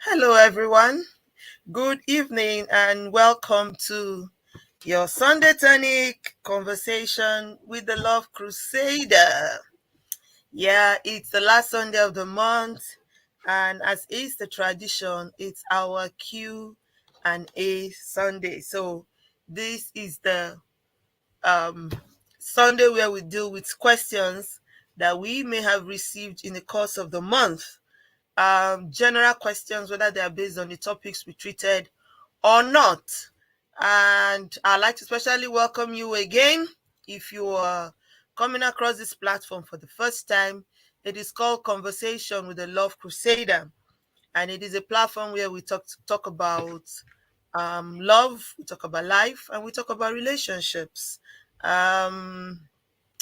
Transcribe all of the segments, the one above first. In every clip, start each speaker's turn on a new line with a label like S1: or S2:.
S1: Hello, everyone. Good evening and welcome to your Sunday Tonic conversation with the Love Crusader. Yeah, it's the last Sunday of the month, and as is the tradition, it's our Q&A Sunday. So this is the Sunday where we deal with questions that we may have received in the course of the month. General questions, whether they are based on the topics we treated or not. And I'd like to especially welcome you again. If you are coming across this platform for the first time, it is called Conversation with the Love Crusader. And it is a platform where we talk about love, we talk about life, and we talk about relationships. Um,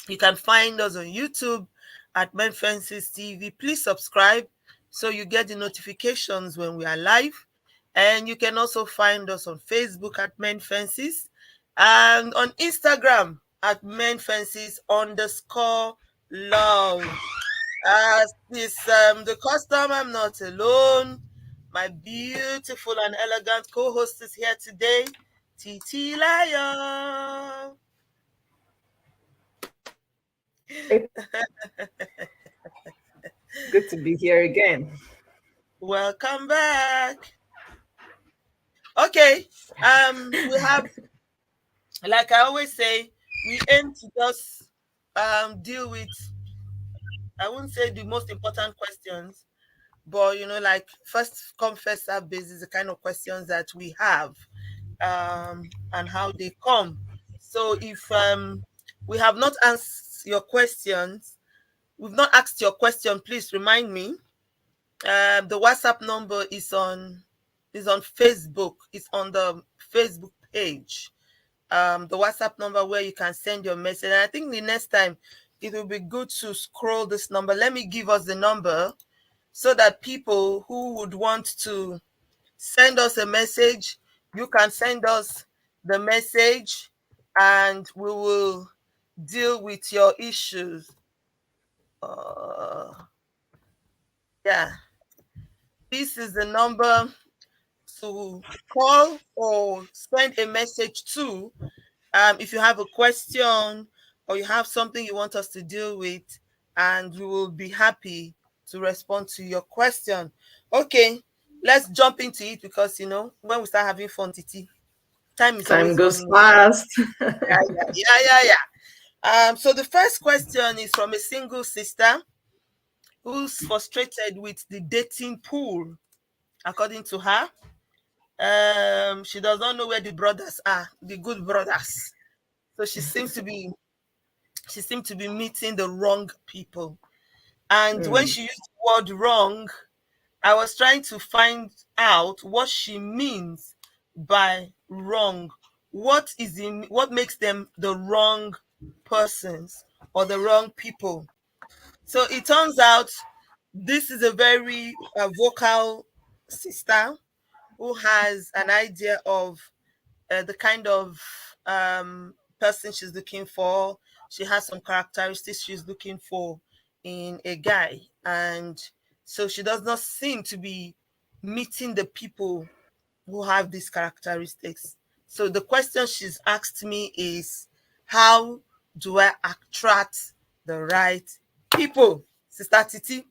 S1: you can find us on YouTube at Men Fences TV. Please subscribe so you get the notifications when we are live. And you can also find us on Facebook at Men Fences and on Instagram at Men Fences _love. As is the custom, I'm not alone. My beautiful and elegant co-host is here today, Titi Lion.
S2: Good to be here again.
S1: Welcome back. Okay, we have, like I always say, we aim to just deal with, I wouldn't say the most important questions, but like first come first serve basis, the kind of questions that we have, and how they come. So if we have not asked your questions, we've not asked your question, please remind me. The WhatsApp number is on Facebook. It's on the Facebook page. The WhatsApp number where you can send your message. And I think the next time it will be good to scroll this number. Let me give us the number so that people who would want to send us a message, you can send us the message and we will deal with your issues. Yeah. This is the number to call or send a message to if you have a question or you have something you want us to deal with, and we will be happy to respond to your question. Okay, let's jump into it because when we start having fun, Titi, time is
S2: Time
S1: always
S2: goes
S1: running.
S2: fast.
S1: Yeah. So the first question is from a single sister who's frustrated with the dating pool. According to her, she does not know where the brothers are, the good brothers. So she seemed to be meeting the wrong people. And when she used the word wrong, I was trying to find out what she means by wrong. What makes them the wrong persons or the wrong people? So it turns out this is a very vocal sister who has an idea of the kind of person she's looking for. She has some characteristics she's looking for in a guy. And so she does not seem to be meeting the people who have these characteristics. So the question she's asked me is, how do I attract the right people? Sister Titi,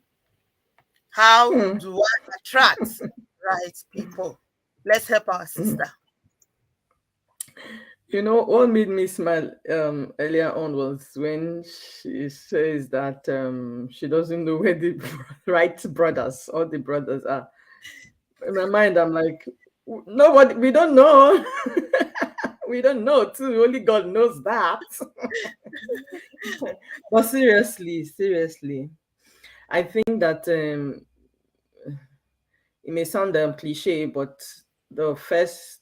S1: how do I attract right people? Let's help our sister.
S2: What made me smile earlier on was when she says that she doesn't know where the right brothers or the brothers are. In my mind, I'm like, nobody, we don't know. We don't know too. Only God knows that. But seriously, I think that it may sound cliche, but the first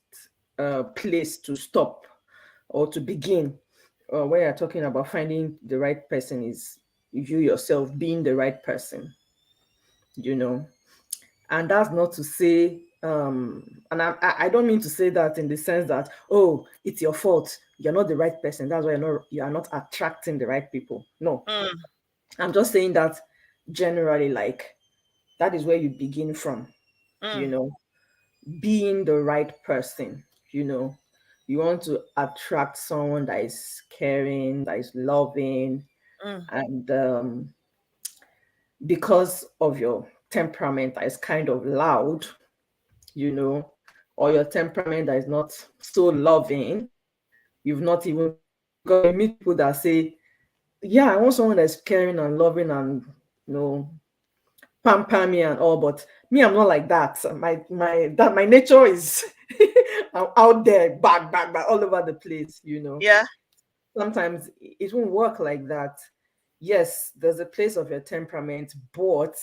S2: place to stop or to begin when you're talking about finding the right person is you yourself being the right person, you know. And that's not to say, and I don't mean to say that in the sense that, oh, it's your fault. You're not the right person. That's why you are not attracting the right people. No,
S1: Mm,
S2: I'm just saying that generally, like that is where you begin from, you
S1: mm,
S2: know, being the right person, you know. You want to attract someone that is caring, that is loving,
S1: mm,
S2: and because of your temperament that is kind of loud, you know, or your temperament that is not so loving, you've not even because you meet people that say, yeah, I want someone that's caring and loving and you know pamper me and all, but me, I'm not like that. My nature is I'm out there, back, all over the place, you know.
S1: yeah.
S2: Sometimes it won't work like that. Yes, there's a place of your temperament, but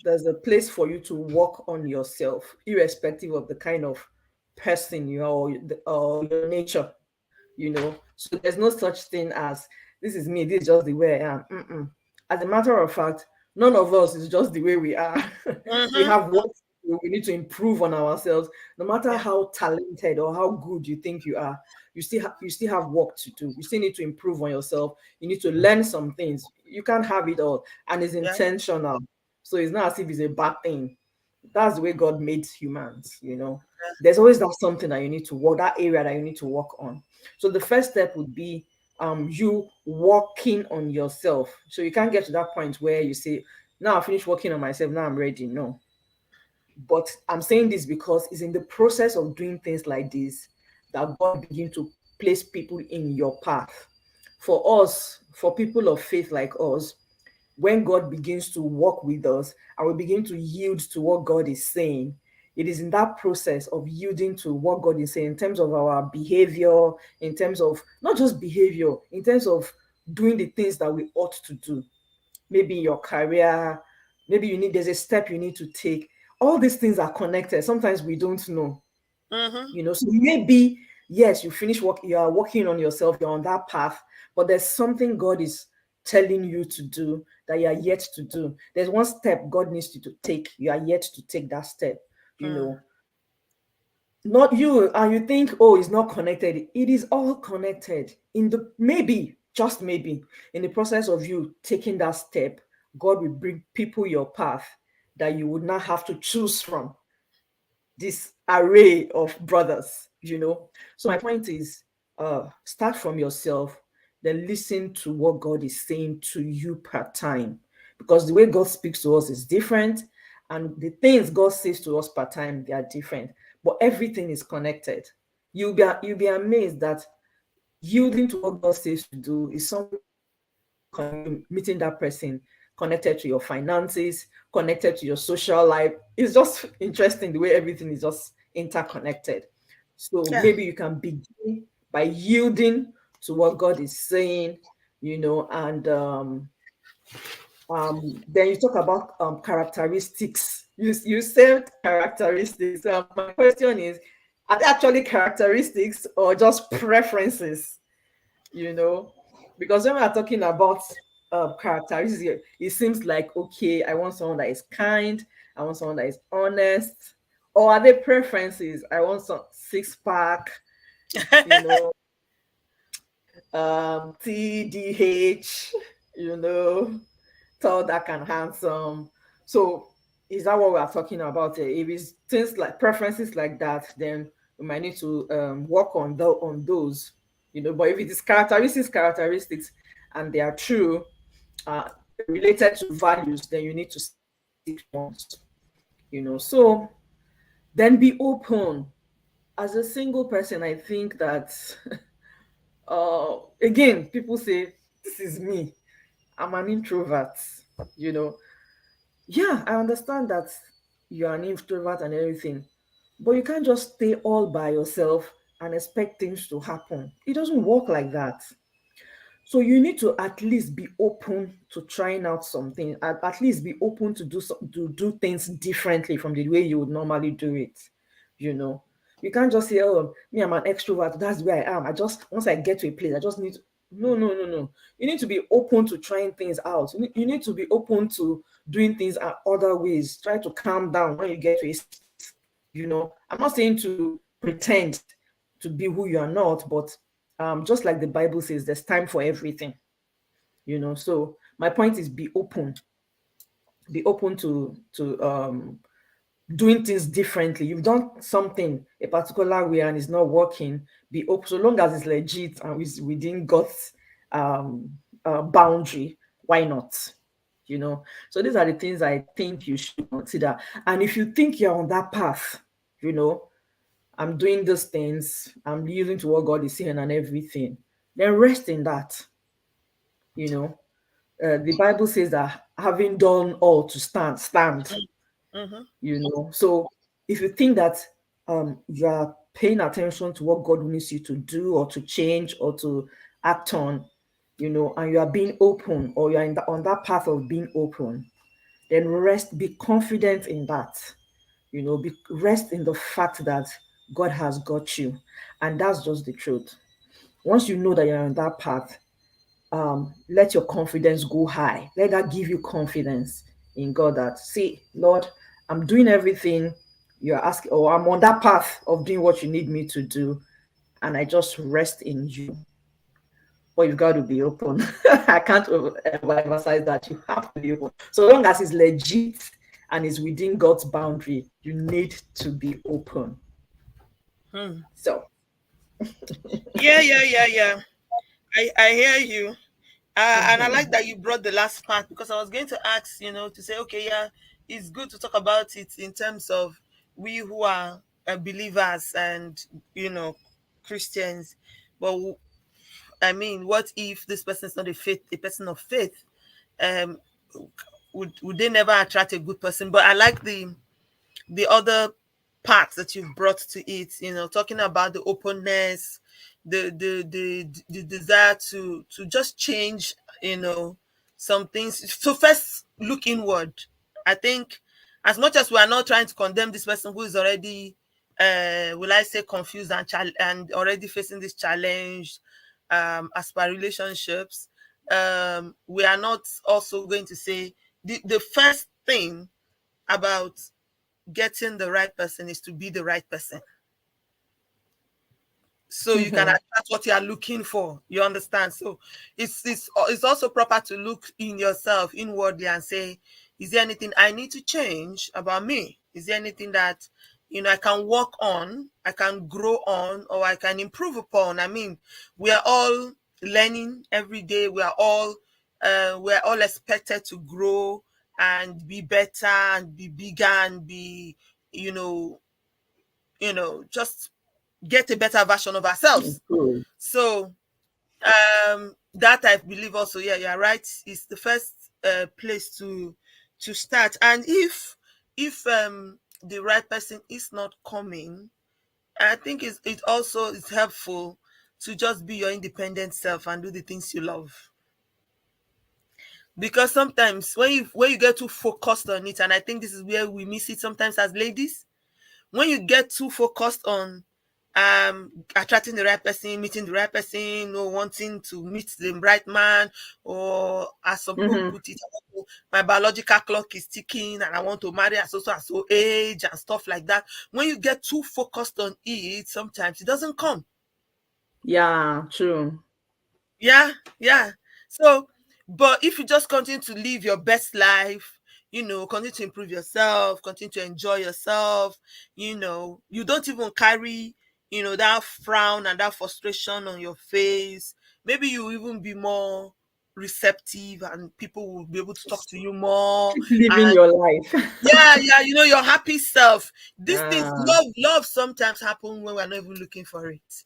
S2: there's a place for you to work on yourself, irrespective of the kind of person you are or your nature, you know. So there's no such thing as this is me, this is just the way I am. Mm-mm. As a matter of fact, none of us is just the way we are. We
S1: Mm-hmm.
S2: have what we need to improve on ourselves. No matter
S1: Yeah.
S2: how talented or how good you think you are, you still have work to do. You still need to improve on yourself. You need to learn some things. You can't have it all, and it's
S1: Yeah.
S2: intentional. So it's not as if it's a bad thing. That's the way God made humans, you know. There's always that something that you need to work, that area that you need to work on. So the first step would be you working on yourself. So you can't get to that point where you say, now I finished working on myself, now I'm ready. No. But I'm saying this because it's in the process of doing things like this that God begin to place people in your path. For us, for people of faith like us, when God begins to work with us and we begin to yield to what God is saying, it is in that process of yielding to what God is saying in terms of our behavior, in terms of not just behavior, in terms of doing the things that we ought to do. Maybe your career, maybe there's a step you need to take. All these things are connected. Sometimes we don't know,
S1: Mm-hmm.
S2: you know. So maybe yes, you finish work, you are working on yourself, you're on that path, but there's something God is telling you to do that you are yet to do. There's one step God needs you to take, you are yet to take that step, you
S1: Mm,
S2: know. Not you, and you think, oh, it's not connected. It is all connected. In the maybe, just maybe, in the process of you taking that step, God will bring people your path that you would not have to choose from this array of brothers, you know. So my point is start from yourself, then listen to what God is saying to you per time. Because the way God speaks to us is different, and the things God says to us per time, they are different. But everything is connected. You'll be amazed that yielding to what God says to do is something meeting that person connected to your finances, connected to your social life. It's just interesting the way everything is just interconnected. So
S1: yeah.
S2: maybe you can begin by yielding to what God is saying, you know, and then you talk about characteristics. You said characteristics. My question is, are they actually characteristics or just preferences? You know, because when we are talking about characteristics, it seems like okay, I want someone that is kind, I want someone that is honest, or are they preferences? I want some six pack, you know, TDH, you know, tall, dark, and handsome. So is that what we are talking about here? If it's things like preferences like that, then we might need to work on those, you know. But if it is characteristics, and they are true, uh, related to values, then you need to stick ones, you know. So then be open. As a single person, I think that again, people say this is me. I'm an introvert, you know. Yeah, I understand that you're an introvert and everything, But you can't just stay all by yourself and expect things to happen. It doesn't work like that. So you need to at least be open to trying out something, at least be open to to do things differently from the way you would normally do it. You know, you can't just say, "Oh, me, I'm an extrovert. That's where I am. I just once I get to a place, I just need to." No, no, no, no. You need to be open to trying things out. You need to be open to doing things other ways. Try to calm down when you get to a space. I'm not saying to pretend to be who you are not, but just like the Bible says, there's time for everything. So my point is be open to doing things differently. You've done something a particular way and it's not working. Be open, so long as it's legit and within God's um boundary. Why not? So these are the things I think you should consider. And if you think you're on that path, you know I'm doing these things, I'm yielding to what God is saying and everything, then rest in that. You know, the Bible says that having done all to stand, stand.
S1: Mm-hmm.
S2: So if you think that you are paying attention to what God needs you to do or to change or to act on, and you are being open, or you are on that path of being open, then rest, be confident in that. Rest in the fact that God has got you. And that's just the truth. Once you know that you're on that path, let your confidence go high. Let that give you confidence in God that, see, Lord, I'm doing everything you're asking, or I'm on that path of doing what you need me to do. And I just rest in you. But you've got to be open. I can't emphasize that. You have to be open. So long as it's legit and it's within God's boundary, you need to be open.
S1: Hmm.
S2: So,
S1: Yeah, yeah, yeah, yeah. I hear you. And I like that you brought the last part, because I was going to ask, to say, okay, yeah, it's good to talk about it in terms of we who are believers and, Christians. But I mean, what if this person is not a person of faith? Um, would they never attract a good person? But I like the other parts that you've brought to it, talking about the openness, the desire to just change, some things. So first look inward. I think, as much as we are not trying to condemn this person who is already, will I say, confused and already facing this challenge, as per relationships, we are not also going to say the first thing about getting the right person is to be the right person, so you can
S2: mhm,
S1: attract what you are looking for. You understand? So it's also proper to look in yourself inwardly and say, is there anything I need to change about me? Is there anything that, I can work on, I can grow on, or I can improve upon? I mean, we are all learning every day. We are all expected to grow and be better and be bigger and be, you know just get a better version of ourselves.
S2: improve.
S1: So that, I believe also, yeah, you're right, is the first place to start. And if the right person is not coming, I think it also is helpful to just be your independent self and do the things you love. Because sometimes when you get too focused on it, and I think this is where we miss it sometimes as ladies, when you get too focused on attracting the right person, meeting the right person, or wanting to meet the right man, or as some people
S2: Mhm.
S1: put it, my biological clock is ticking and I want to marry at so and so age and stuff like that. When you get too focused on it, sometimes it doesn't come.
S2: Yeah, true.
S1: Yeah, yeah. So, but if you just continue to live your best life, continue to improve yourself, continue to enjoy yourself, you don't even carry, that frown and that frustration on your face. Maybe you even be more receptive and people will be able to talk to you more.
S2: Keep living
S1: And
S2: your life.
S1: yeah, yeah, your happy self. These things,
S2: Ah,
S1: love sometimes happen when we're not even looking for it.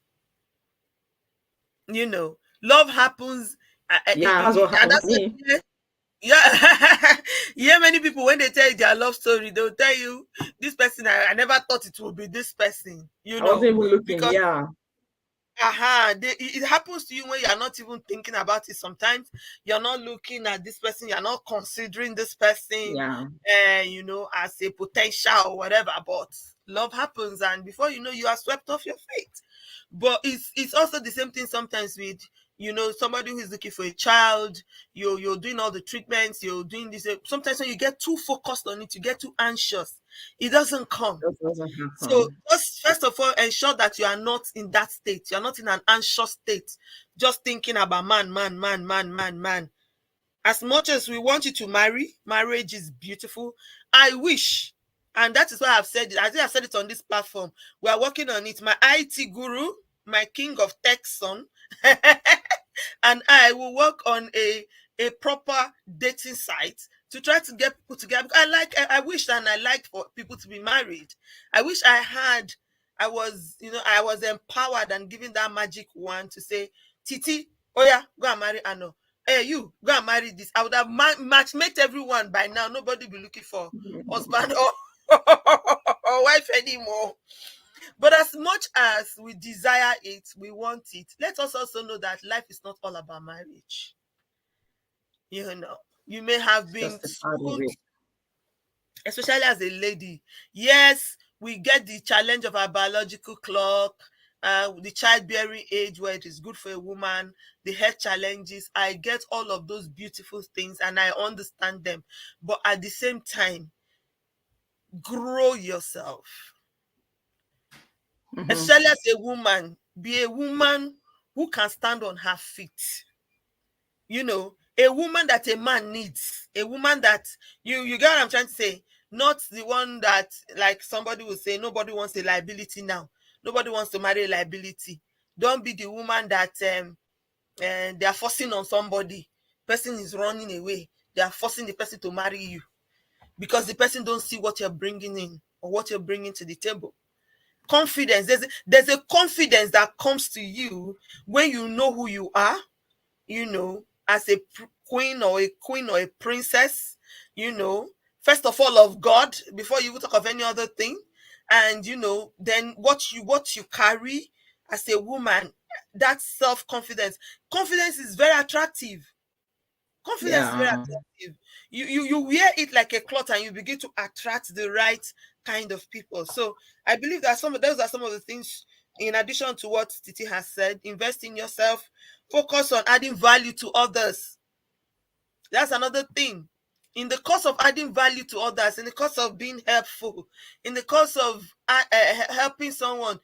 S1: Love happens,
S2: yeah, that's what
S1: and
S2: happened to
S1: that's
S2: me.
S1: it. Yeah. Yeah, many people when they tell you their love story, they'll tell you this person, I never thought it would be this person,
S2: I wasn't even looking.
S1: because
S2: Yeah,
S1: it happens to you when you're not even thinking about it. Sometimes you're not looking at this person, you're not considering this person,
S2: yeah,
S1: as a potential or whatever. But love happens, and before you know, you are swept off your feet. But it's also the same thing sometimes with somebody who is looking for a child. You're doing all the treatments, you're doing this. Sometimes when you get too focused on it, you get too anxious. It doesn't come.
S2: that doesn't
S1: So
S2: happen.
S1: just first of all, ensure that you are not in that state. You are not in an anxious state, just thinking about man, man, man, man, man, man. As much as we want you to marry, marriage is beautiful. I wish, and that is why I've said it. I think I've said it on this platform. We are working on it. My IT guru, my king of tech son, and I will work on a proper dating site to try to get people together. I wish and I like for people to be married. I wish I was empowered and given that magic wand to say, Titi, oh yeah, go and marry Ano. Hey, you go and marry this. I would have matchmade everyone by now. Nobody be looking for husband or wife anymore. But as much as we desire it, we want it, let us also know that life is not all about marriage. You may have
S2: It's
S1: been
S2: just a part of
S1: schooled,
S2: it.
S1: especially as a lady. Yes, we get the challenge of our biological clock, the childbearing age where it is good for a woman, the health challenges. I get all of those beautiful things and I understand them. But at the same time, grow yourself.
S2: Mm-hmm.
S1: Especially as a woman, be a woman who can stand on her feet. A woman that a man needs, a woman that you get what I'm trying to say, not the one that, like, somebody will say nobody wants a liability now, nobody wants to marry a liability. Don't be the woman that they are forcing on somebody, person is running away, they are forcing the person to marry you because the person don't see what you're bringing in or what you're bringing to the table. Confidence, there's a confidence that comes to you when you know who you are, as a queen or a princess, you know, first of all of God before you even talk of any other thing. And then what you carry as a woman, that self-confidence. Confidence is very attractive. Confidence is very
S2: Yeah.
S1: attractive. You wear it like a cloth and you begin to attract the right kind of people. So I believe that those are some of the things, in addition to what Titi has said. Invest in yourself, focus on adding value to others. That's another thing. In the course of adding value to others, in the course of being helpful, in the course of helping someone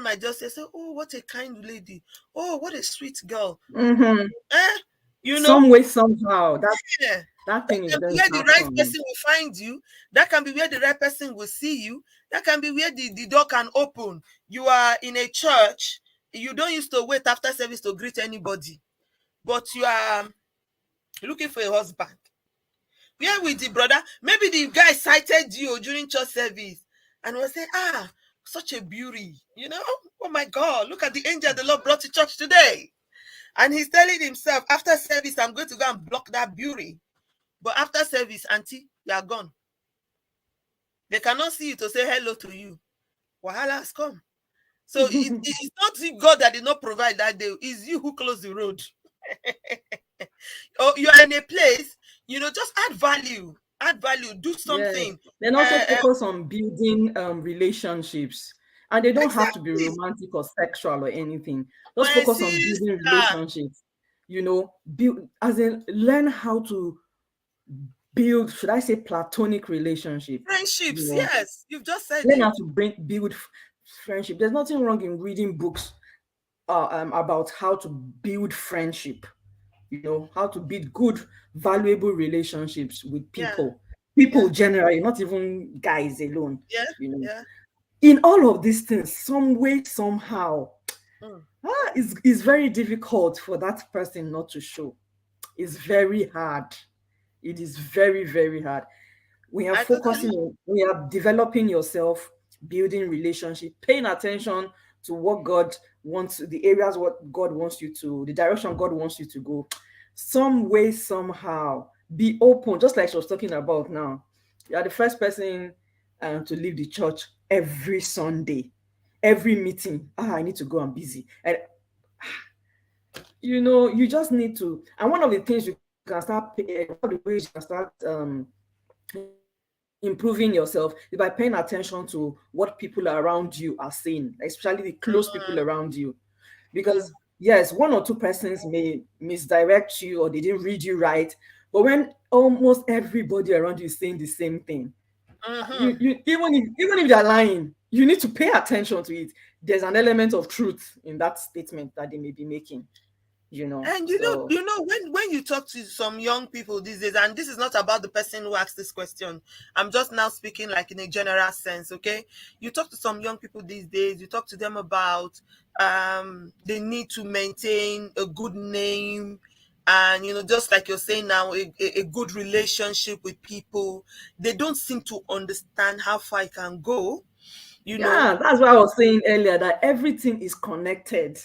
S1: might just say, oh, what a kind lady. Oh, what a sweet girl.
S2: Mm-hmm.
S1: Eh? You know,
S2: Some way, somehow,
S1: yeah.
S2: that
S1: That
S2: thing is
S1: can be
S2: going
S1: where
S2: to
S1: the right
S2: happen.
S1: person will find you. That can be where the right person will see you. That can be where the door can open. You are in a church. You don't used to wait after service to greet anybody, but you are looking for a husband. Where with the brother? Maybe the guy cited you during church service and was saying, such a beauty. Oh my God, look at the angel the Lord brought to church today. And he's telling himself, after service, I'm going to go and block that beauty. But after service, auntie, you are gone. They cannot see you to say hello to you. Wahala has come. So it's not God that did not provide that day. It's you who closed the road. Or you are in a place, just add value. Add value. Do
S2: Yes.
S1: something.
S2: Then also
S1: Uh, uh,
S2: focus on building relationships. And they don't have to be
S1: exactly.
S2: romantic or sexual or anything. Just
S1: My
S2: focus on
S1: sister.
S2: building relationships. Build as in learn how to build, should I say platonic relationship, you
S1: Friendships.
S2: know,
S1: Yes. You've just said
S2: learn
S1: it.
S2: how to build friendship. There's nothing wrong in reading books about how to build friendship, how to build good, valuable relationships with
S1: Yeah.
S2: people
S1: Yeah.
S2: generally, not even guys alone.
S1: Yeah.
S2: you know
S1: Yeah.
S2: in all of these things, some way, somehow,
S1: Mm.
S2: it's very difficult for that person not to show. It's very hard. It is very, very hard. We are
S1: I totally.
S2: focusing on, we are developing yourself, building relationship, paying attention to what God wants, the direction God wants you to go. Some way, somehow, Be open, just like she was talking about now. You are the first person to leave the church every Sunday, every meeting. I need to go, I'm busy. And you just need to. And one of the things you can start, one of the ways you can start improving yourself is by paying attention to what people around you are saying, especially the close people around you. Because yes, one or two persons may misdirect you or they didn't read you right, but when almost everybody around you is saying the same thing,
S1: Mm-hmm.
S2: you even if they're lying, you need to pay attention to it. There's an element of truth in that statement that they may be making,
S1: And
S2: so
S1: when you talk to some young people these days, and this is not about the person who asked this question, I'm just now speaking like in a general sense, okay? You talk to some young people these days, you talk to them about the need to maintain a good name, and just like you're saying now, a good relationship with people. They don't seem to understand how far it can go, you know.
S2: yeah, that's what I was saying earlier, that everything is connected.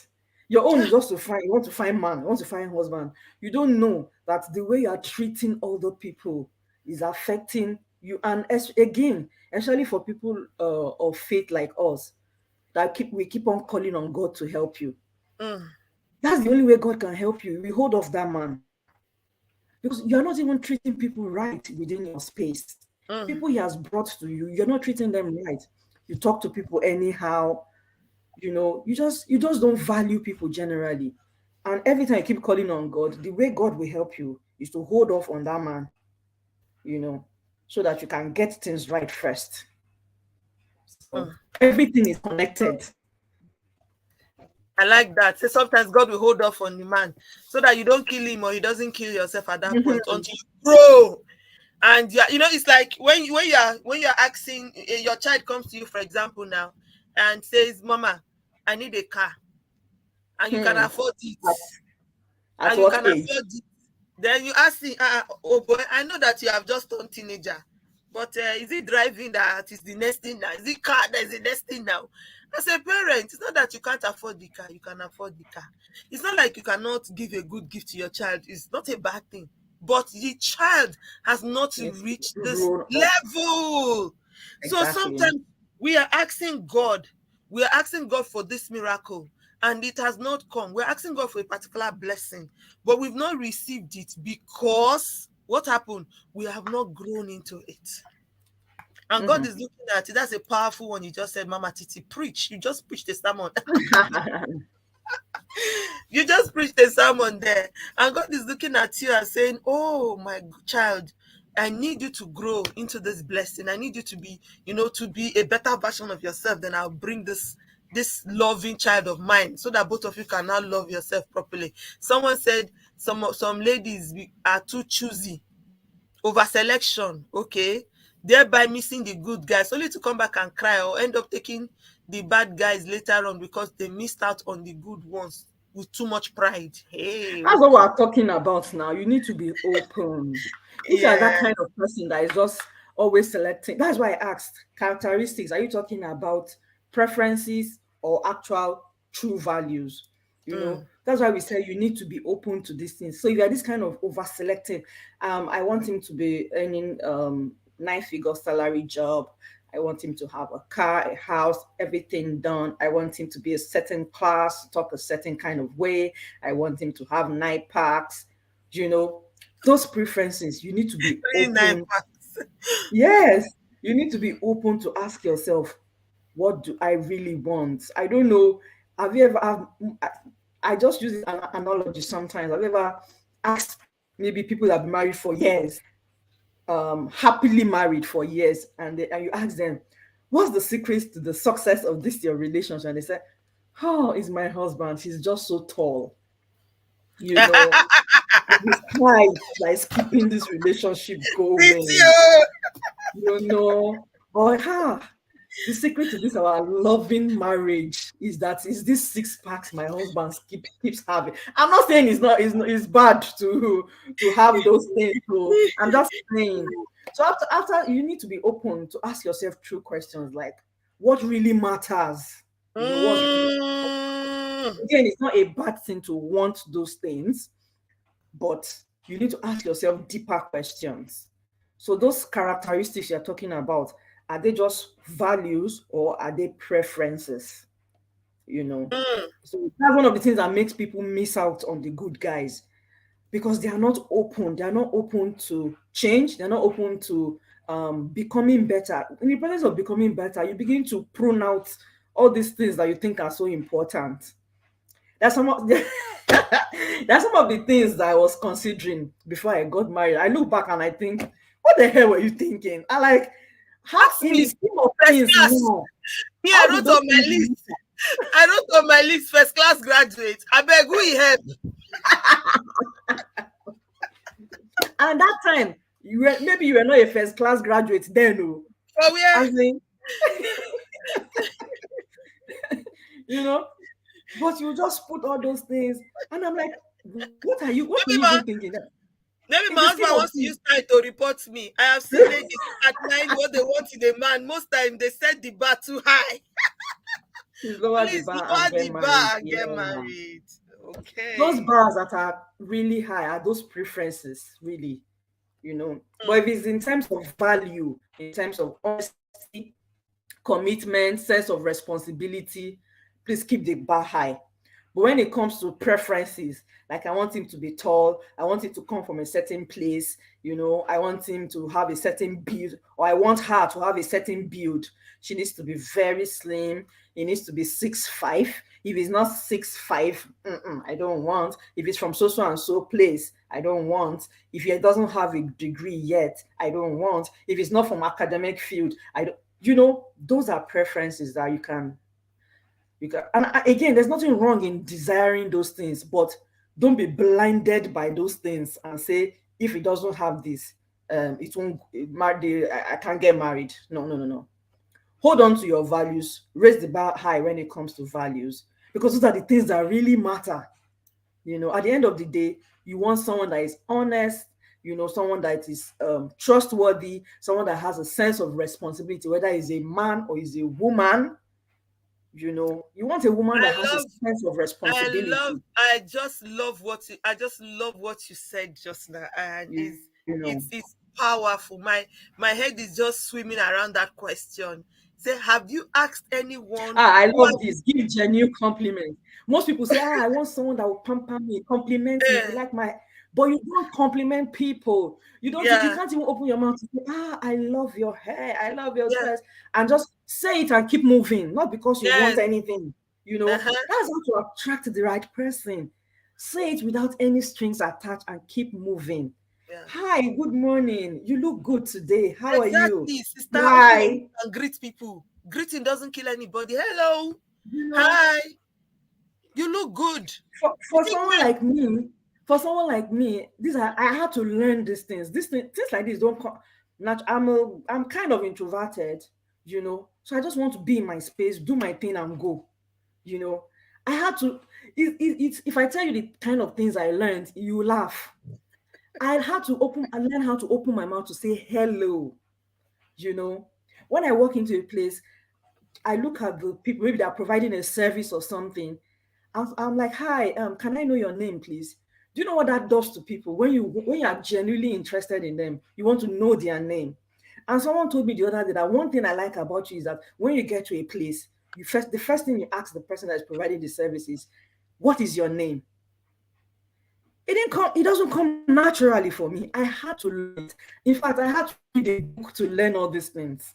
S2: Your own
S1: Yeah.
S2: is just to find, you want to find man, you want to find husband. You don't know that the way you are treating other people is affecting you. And again, especially for people of faith like us, that we keep on calling on God to help you.
S1: Mm,
S2: That's the only way God can help you. We hold off that man because you're not even treating people right within your space.
S1: mm,
S2: People he has brought to you, you're not treating them right. You talk to people anyhow. You just don't value people generally. And every time you keep calling on God, the way God will help you is to hold off on that man, you know, so that you can get things right first. So
S1: mm.
S2: everything is connected.
S1: I like that. Say sometimes God will hold off on the man so that you don't kill him or he doesn't kill yourself at that point
S2: Mhm.
S1: until you grow. And yeah, it's like when you're asking your child comes to you, for example, now and says, "Mama, I need a car," and you can
S2: Hmm.
S1: afford it,
S2: At, at
S1: and you
S2: what
S1: can
S2: age?
S1: afford it. Then you ask him, "Oh boy, I know that you have just turned teenager, but is it driving that is the next thing now? Is it car that is the next thing now?" As a parent, it's not that you can't afford the car. You can afford the car. It's not like you cannot give a good gift to your child. It's not a bad thing. But the child has not
S2: Needs to
S1: reached this
S2: grow up.
S1: level. So
S2: Exactly.
S1: sometimes we are asking God, we are asking God for this miracle, and it has not come. We're asking God for a particular blessing, but we've not received it because what happened? We have not grown into it. And God
S2: Mhm.
S1: is looking at it. That's a powerful one. You just said, Mama Titi, preach. You just preached a sermon. You just preached a sermon there. And God is looking at you and saying, "Oh, my child, I need you to grow into this blessing. I need you to be, to be a better version of yourself. Then I'll bring this loving child of mine so that both of you can now love yourself properly." Someone said some ladies are too choosy, over selection, okay, thereby missing the good guys, only to come back and cry or end up taking the bad guys later on because they missed out on the good ones with too much pride. Hey,
S2: That's what
S1: okay.
S2: we're talking about now. You need to be open. If you're that
S1: Yeah.
S2: kind of person that is just always selecting, that's why I asked characteristics. Are you talking about preferences or actual true values?
S1: Mm,
S2: That's why we say you need to be open to these things. So if you're this kind of over selective, I want him to be earning 9-figure salary job. I want him to have a car, a house, everything done. I want him to be a certain class, talk a certain kind of way. I want him to have night parks. You know, those preferences, you need to be
S1: 3 9
S2: open.
S1: packs.
S2: Yes, you need to be open to ask yourself, what do I really want? I don't know. Have you ever, I just use this analogy sometimes. Have you ever asked maybe people that have been married for years, happily married for years, and you ask them, what's the secret to the success of this your relationship? And they say, oh, it's my husband. He's just so tall. You know, his height that is keeping this relationship
S1: With
S2: going.
S1: you.
S2: Or the secret to this our loving marriage is this six packs my husband keeps having. I'm not saying it's bad to have those things. So I'm just saying. So after you need to be open to ask yourself true questions like what really matters. What's really
S1: Mm,
S2: again, it's not a bad thing to want those things, but you need to ask yourself deeper questions. So those characteristics you're talking about, are they just values or are they preferences? You know,
S1: Mm.
S2: so that's one of the things that makes people miss out on the good guys, because they are not open. They are not open to change. They're not open to becoming better. In the process of becoming better, you begin to prune out all these things that you think are so important. That's some of that's some of the things that I was considering before I got married. I look back and I think, what the hell were you thinking? I like, how
S1: Ask
S2: in
S1: me
S2: the scheme of
S1: first
S2: things
S1: class.
S2: now,
S1: Me, I
S2: how do
S1: wrote
S2: those
S1: on my
S2: things
S1: list.
S2: matter?
S1: I wrote on my list first class graduate. I beg who he help.
S2: And that time, maybe you were not a first class graduate then, no.
S1: For where?
S2: As in, you know, but you just put all those things, and I'm like, what were
S1: Maybe
S2: you
S1: my
S2: even thinking?
S1: maybe
S2: In
S1: my
S2: the scheme
S1: husband
S2: of
S1: wants to
S2: things,
S1: use time to report me. I have seen ladies at 9 what they want in a man. Most time they set the bar too high.
S2: please lower the
S1: Please
S2: bar and
S1: lower
S2: get
S1: the bar
S2: married.
S1: and get
S2: Yeah.
S1: married.
S2: Those
S1: Okay.
S2: bars that are really high are those preferences, really, you know. But
S1: Mm.
S2: if it's in terms of value, in terms of honesty, commitment, sense of responsibility, please keep the bar high. But when it comes to preferences, like I want him to be tall, I want him to come from a certain place, you know, I want him to have a certain build, or I want her to have a certain build. She needs to be very slim. He needs to be 6'5". If he's not 6'5", I don't want. If it's from so so and so place, I don't want. If he doesn't have a degree yet, I don't want. If it's not from academic field, I don't. You know, those are preferences that you can, and again, there's nothing wrong in desiring those things, but don't be blinded by those things and say, if it doesn't have this, it won't I can't get married. No, no, no, no. Hold on to your values, raise the bar high when it comes to values, because those are the things that really matter. You know, at the end of the day, you want someone that is honest, you know, someone that is trustworthy, someone that has a sense of responsibility, whether it's a man or is a woman. You know, you want a woman that
S1: I
S2: has a
S1: love
S2: sense of responsibility.
S1: I just love what you said just now. And
S2: You know,
S1: it's powerful. My head is just swimming around that question. Say, have you asked anyone
S2: I
S1: who
S2: love
S1: has
S2: this. Give genuine compliments. Most people say, I want someone that will pamper me, compliment me. I
S1: eh,
S2: like my, but you don't compliment people. You
S1: yeah,
S2: can't even open your mouth to say, I love your hair, I love your
S1: yeah,
S2: dress, and just say it and keep moving. Not because you want
S1: yes,
S2: anything. You know,
S1: uh-huh,
S2: that's how to attract the right person. Say it without any strings attached and keep moving.
S1: yeah.
S2: Hi, good morning. You look good today. How are you?
S1: Exactly, sister. Open your mouth
S2: Why?
S1: and greet people. Greeting doesn't kill anybody. Hello.
S2: You know,
S1: Hi. You look good. You
S2: for
S1: think
S2: someone
S1: men?
S2: like me, these are I had to learn these things. Things like this don't come. Not I'm kind of introverted, you know. So I just want to be in my space, do my thing, and go. You know, I had to. It's if I tell you the kind of things I learned, you laugh. I had to learn how to open my mouth to say hello. You know, when I walk into a place, I look at the people, maybe they're providing a service or something. I'm like, hi, can I know your name, please? Do you know what that does to people when you are genuinely interested in them? You want to know their name. And someone told me the other day that one thing I like about you is that when you get to a place, the first thing you ask the person that is providing the service is, what is your name? It doesn't come naturally for me. I had to learn it. In fact, I had to read a book to learn all these things.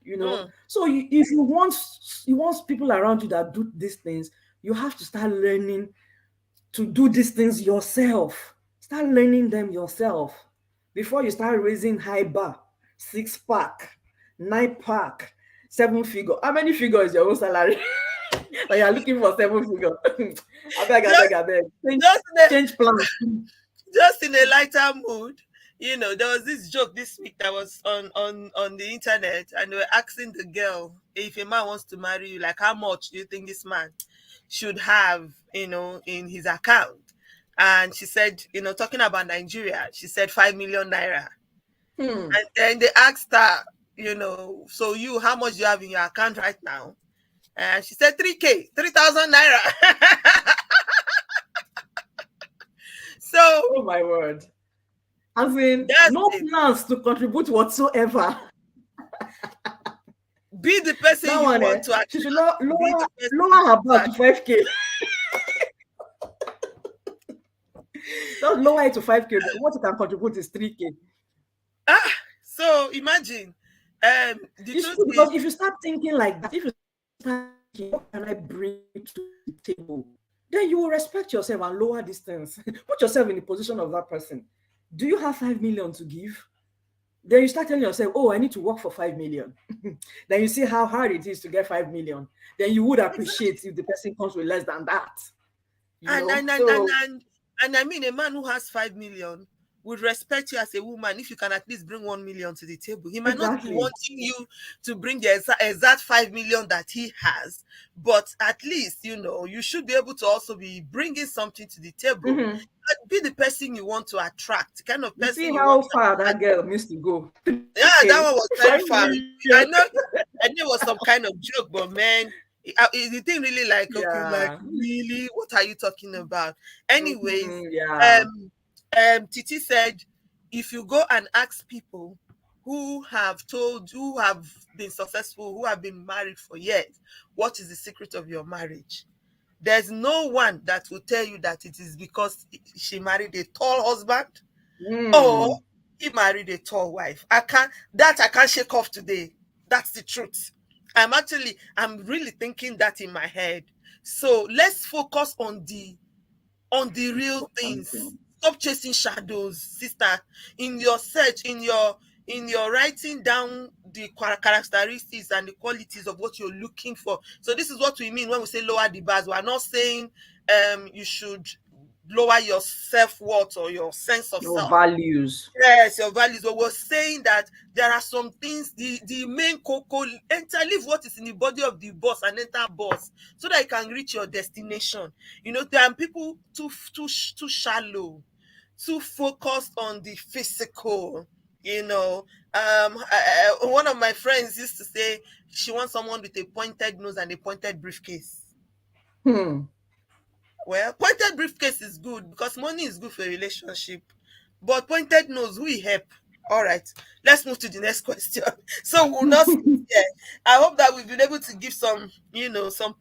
S2: You know,
S1: Mm.
S2: so if you want people around you that do these things, you have to start learning to do these things yourself. Start learning them yourself before you start raising high bar, six pack, nine pack, seven figure. How many figure is your own salary? Like you're looking for seven figure. I beg, I
S1: Just
S2: beg, I beg.
S1: just in a
S2: Change plans.
S1: just in a lighter mood. There was this joke this week that was on the internet, and they were asking the girl, if a man wants to marry you, like, how much do you think this man should have, in his account? And she said, talking about Nigeria, she said 5 million naira.
S2: Hmm.
S1: And then they asked her, so you, how much do you have in your account right now? And she said 3K, 3,000 naira. So
S2: Oh my word. As in,
S1: that's
S2: no
S1: it.
S2: plans to contribute whatsoever.
S1: Be the person
S2: That
S1: you
S2: one,
S1: want to
S2: she should
S1: attract.
S2: lower,
S1: Be the
S2: lower,
S1: person you
S2: lower her
S1: want to
S2: bar to
S1: attract.
S2: 5K. Just lower it to 5K. What you can contribute is 3K.
S1: Ah, so imagine. The
S2: It's
S1: truth
S2: true
S1: is,
S2: because if you start thinking like that, if you start thinking, what can I bring to the table? Then you will respect yourself and lower distance. Put yourself in the position of that person. Do you have 5 million to give? Then you start telling yourself, oh, I need to work for 5 million. Then you see how hard it is to get 5 million. Then you would appreciate if the person comes with less than that. You
S1: and
S2: know?
S1: and and and
S2: So
S1: and, and I mean, a man who has 5 million would respect you as a woman if you can at least bring 1 million to the table. He might not be
S2: exactly.
S1: wanting you to bring the exact 5 million that he has, but at least you should be able to also be bringing something to the table.
S2: Mhm.
S1: Be the person you want to attract, the kind of
S2: You
S1: person
S2: see
S1: you want
S2: how
S1: to
S2: far
S1: attract.
S2: that girl needs to go.
S1: Yeah, that
S2: 3K,
S1: one was very
S2: five
S1: far.
S2: million.
S1: I know it was some kind of joke, but man, the thing really like, okay, like
S2: Yeah.
S1: really, what are you talking about? Anyways,
S2: Yeah.
S1: um, Titi said, if you go and ask people who have been successful, who have been married for years, what is the secret of your marriage? There's no one that will tell you that it is because she married a tall husband or
S2: Mm.
S1: he married a tall wife. I can't shake off today. That's the truth. I'm really thinking that in my head. So let's focus on the real
S2: Important
S1: things.
S2: thing.
S1: Stop chasing shadows, sister. In your search, in your writing down the characteristics and the qualities of what you're looking for. So this is what we mean when we say lower the bars. We are not saying you should lower your self-worth or your sense of
S2: Your
S1: self.
S2: values.
S1: Yes, your values. But we're saying that there are some things, the main cocoa, enter, leave what is in the body of the boss and enter boss so that you can reach your destination. There are people too shallow, too focused on the physical. One of my friends used to say she wants someone with a pointed nose and a pointed briefcase.
S2: Hmm.
S1: Well, pointed briefcase is good because money is good for a relationship. But pointed nose, will help. All right, let's move to the next question. So we'll not sit here. I hope that we've been able to give some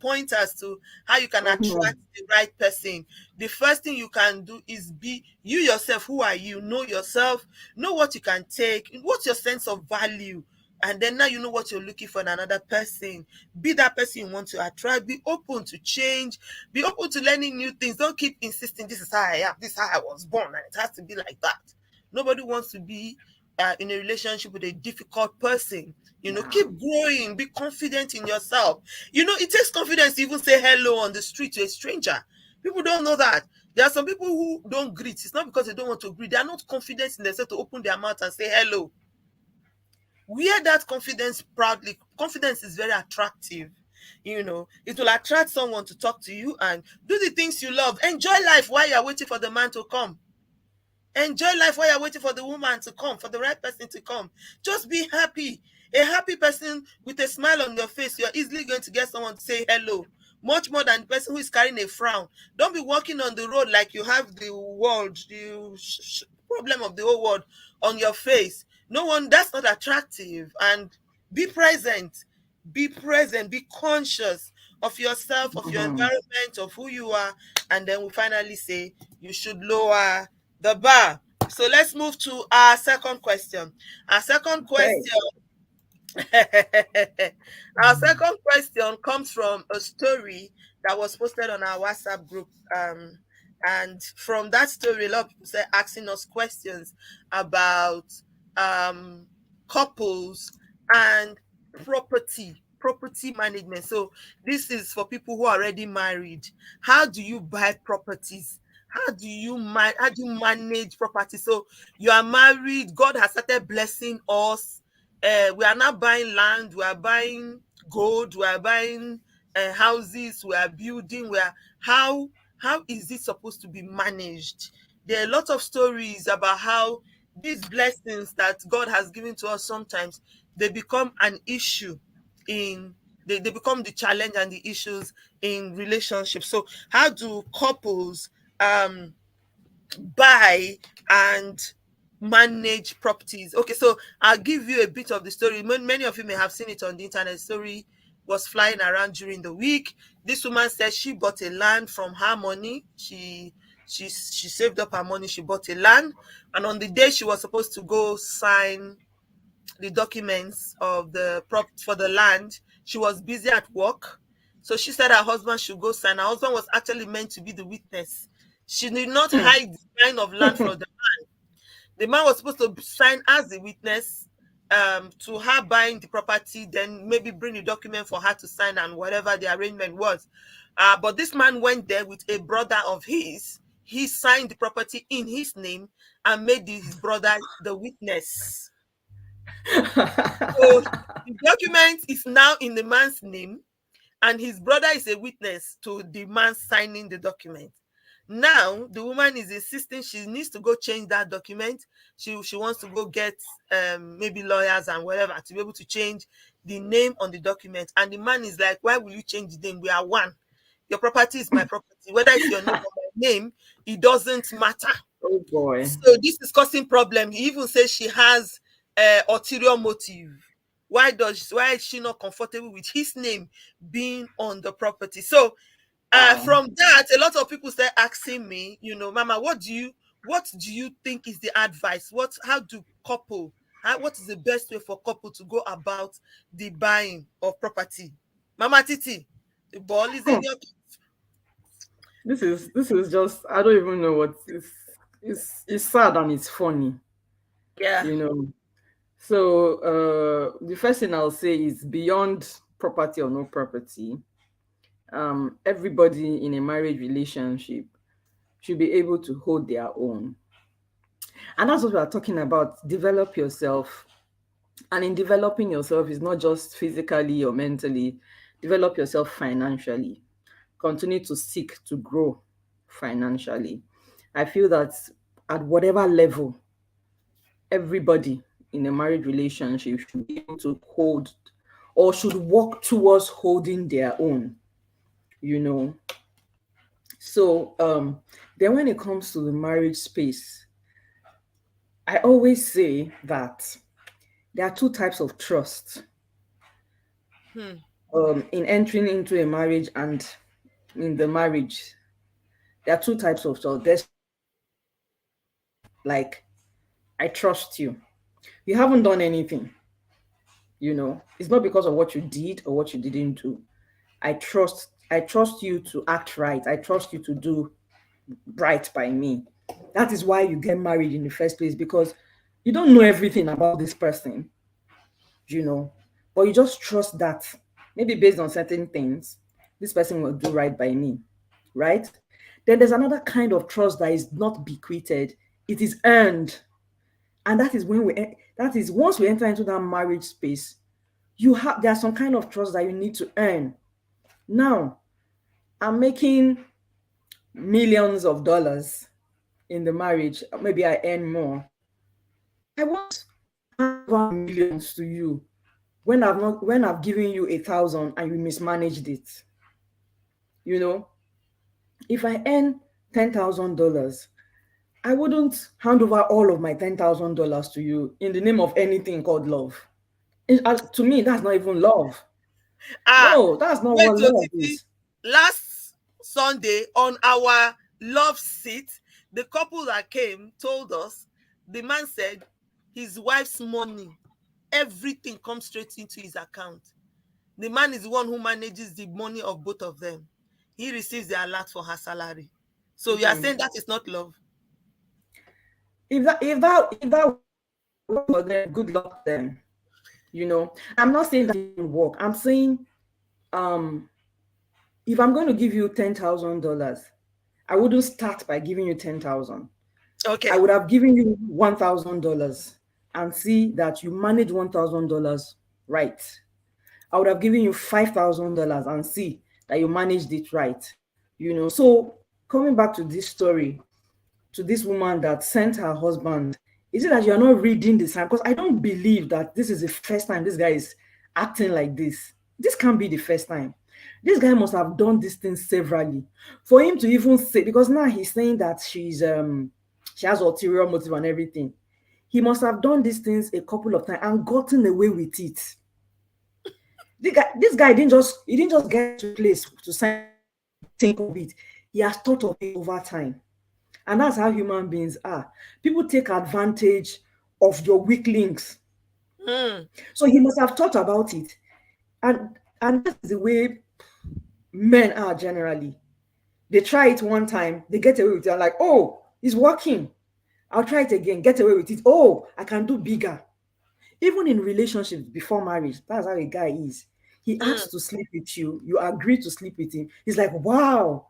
S1: pointers to how you can attract
S2: Mhm.
S1: the right person. The first thing you can do is be you yourself. Who are you? Know yourself. Know what you can take. What's your sense of value? And then now you know what you're looking for in another person. Be that person you want to attract. Be open to change. Be open to learning new things. Don't keep insisting this is how I am, this is how I was born, and it has to be like that. Nobody wants to be in a relationship with a difficult person.
S2: Yeah.
S1: Keep growing. Be confident in yourself. It takes confidence to even say hello on the street to a stranger. People don't know that. There are some people who don't greet. It's not because they don't want to greet. They are not confident in themselves to open their mouth and say hello. Wear that confidence proudly. Confidence is very attractive. It will attract someone to talk to you and do the things you love. Enjoy life while you're waiting for the man to come. Enjoy life while you're waiting for the woman to come, for the right person to come. Just be happy. A happy person with a smile on your face, you're easily going to get someone to say hello. Much more than the person who is carrying a frown. Don't be walking on the road like you have the world, the problem of the whole world on your face. No one, that's not attractive. And be present. Be present. Be conscious of yourself, of your
S2: Mhm.
S1: environment, of who you are. And then we finally say you should lower the bar. So let's move to our second question. Our second
S2: Okay.
S1: question Our second question comes from a story that was posted on our WhatsApp group. And from that story, a lot of people say asking us questions about um, couples and property management. So this is for people who are already married. How do you buy properties? How do you manage property? So you are married, God has started blessing us, we are not buying land, we are buying gold, we are buying houses, we are building, we are how is it supposed to be managed? There are a lot of stories about how these blessings that God has given to us, sometimes they become an issue in they become the challenge and the issues in relationships. So how do couples um buy and manage properties. Okay, so I'll give you a bit of the story. Many of you may have seen it on the internet. Story was flying around during the week. This woman said she bought a land from her money. She saved up her money. She bought a land, and on the day she was supposed to go sign the documents of the prop for the land, she was busy at work. So she said her husband should go sign. Her husband was actually meant to be the witness. She did not hide the kind of land from the man was supposed to sign as the witness to her buying the property, then maybe bring the document for her to sign and whatever the arrangement was. But this man went there with a brother of his. He signed the property in his name and made his brother the witness. So the document is now in the man's name, and his brother is a witness to the man signing the document. Now the woman is insisting she needs to go change that document. She wants to go get maybe lawyers and whatever to be able to change the name on the document. And the man is like, "Why will you change the name? We are one. Your property is my property. Whether it's your name or my name, it doesn't matter."
S2: Oh boy.
S1: So this is causing problem. He even says she has ulterior motive. Why is she not comfortable with his name being on the property? So
S2: Wow.
S1: from that, a lot of people start asking me, Mama, what do you think is the advice? How do couple, what is the best way for couple to go about the buying of property? Mama Titi, the ball is in
S2: Hmm.
S1: your
S2: This is just, I don't even know what it's sad and it's funny,
S1: yeah.
S2: you know. So the first thing I'll say is beyond property or no property, everybody in a marriage relationship should be able to hold their own. And that's what we are talking about. Develop yourself. And in developing yourself is not just physically or mentally, develop yourself financially. Continue to seek to grow financially. I feel that at whatever level, everybody in a marriage relationship should be able to hold or should work towards holding their own, you know. So then when it comes to the marriage space, I always say that there are two types of trust
S1: Hmm.
S2: in entering into a marriage and in the marriage. There are two types of trust. There's like, I trust you. You haven't done anything, It's not because of what you did or what you didn't do. I trust you to act right. I trust you to do right by me. That is why you get married in the first place, because you don't know everything about this person, you know, but you just trust that maybe based on certain things, this person will do right by me, right? Then there's another kind of trust that is not bequeathed, it is earned. And that is that is once we enter into that marriage space, there's some kind of trust that you need to earn. Now, I'm making millions of dollars in the marriage, maybe I earn more. I won't hand over millions to you when I've given you 1,000 and you mismanaged it. You know, if I earn $10,000, I wouldn't hand over all of my $10,000 to you in the name of anything called love. To me, that's not even love.
S1: Ah,
S2: No, that's not
S1: wait
S2: what
S1: till
S2: love
S1: Titi.
S2: is.
S1: Last Sunday on our love seat, the couple that came told us the man said his wife's money, everything comes straight into his account. The man is the one who manages the money of both of them. He receives the alert for her salary. So you are
S2: Mhm.
S1: saying that is not love?
S2: If that works for them, good luck to them. I'm not saying that it won't work. I'm saying, um, if I'm going to give you $10,000, I wouldn't start by giving you 10,000. I
S1: Okay.
S2: would have given you $1,000 and see that you manage $1,000 right. I would have given you $5,000 and see that you managed it right. So coming back to this story, to this woman that sent her husband, is it that you're not reading the sign? Because I don't believe that this is the first time this guy is acting like this. This can't be the first time. This guy must have done this thing severally for him to even say, because now he's saying that She has ulterior motive and everything. He must have done these things a couple of times and gotten away with it. This guy didn't just get to a place to sign the contract and think of it. He has thought of it over time. And that's how human beings are. People take advantage of your weak links.
S1: Mm.
S2: So he must have thought about it. And that's the way men are generally. They try it one time, they get away with it. They're like, oh, it's working. I'll try it again, get away with it. Oh, I can do bigger. Even in relationships before marriage, that's how a guy is. He
S1: Mm.
S2: asks to sleep with you, you agree to sleep with him. He's like, wow,